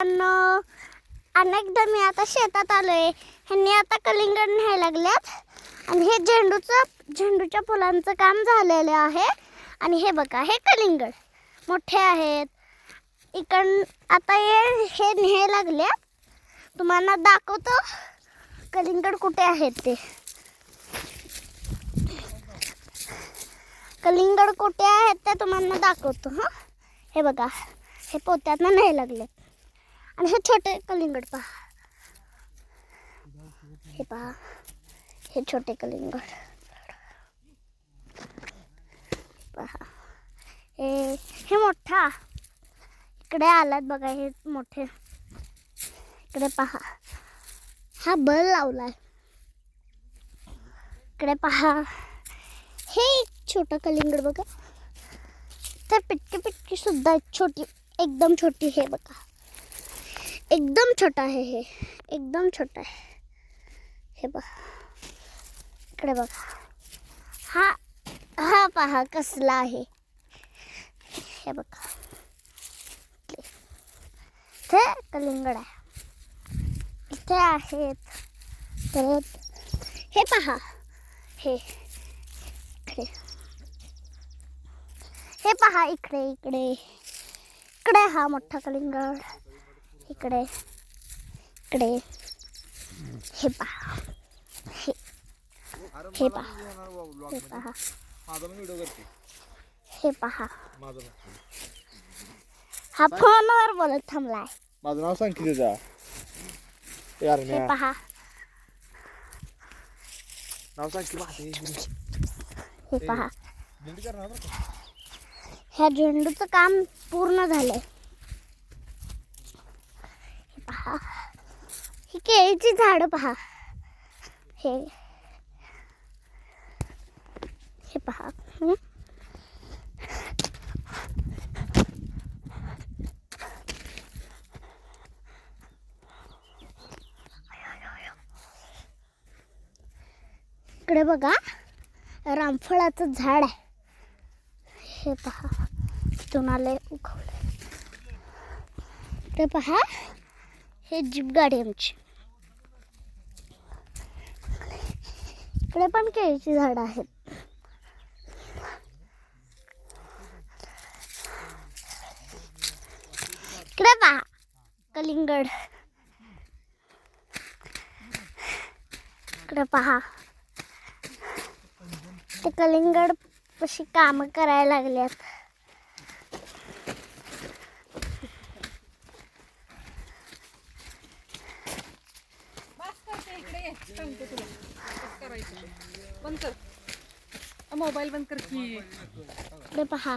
अनेकदा मी आता शेतात आलोय. ह्यांनी आता कलिंगड न्यायला लागल्यात आणि हे झेंडूच्या फुलांचं काम झालेलं आहे. आणि हे बघा, हे कलिंगड मोठे आहेत. आता हे न्यायला लागल्यात. तुम्हाला दाखवतो कलिंगड कुठे आहेत ते. कलिंगड कुठे आहेत ते तुम्हाला दाखवतो. हे बघा, हे पोत्यातनं न्यायला लागलेत. आणि हे छोटे कलिंगड पहा. हे पहा, हे छोटे कलिंगड पहा. हे मोठा इकडे आलात बघा. हे मोठे इकडे पहा. हा बल लावलाय. इकडे पहा, हे एक छोटा कलिंगड बघा. तर पिटकी सुद्धा छोटी, एकदम छोटी. हे बघा, एकदम छोटा आहे. हे एकदम छोटा आहे. हे बघा, इकडे बघा. हा पहा कसला आहे. हे बघा, इथे कलिंगड आहे. इथे आहेत. परत हे पहा, हे पहा. इकडे हा मोठा कलिंगड. इकडे हे पहा. हे पहा. हा फोनवर बोलत थांबलाय. माझं नाव सांग की तुझा. हे पहा. नाव सांग की. हे पहा, ह्या झेंडूचं काम पूर्ण झालंय. हे पहा, ही केळीची झाडं पहा. हे पहा. इकडे बघा, रामफळाचं झाड आहे. हे पहा, इथून आले उगवले. इकडे पहा, हे जीप गाडी आमची. इकडे पण केळीची झाडं आहेत. इकडे पहा कलिंगड. इकडे पहा, ते कलिंगड कशी काम करायला लागल्यात. मोबाईल बंद कर की. इकडे पहा.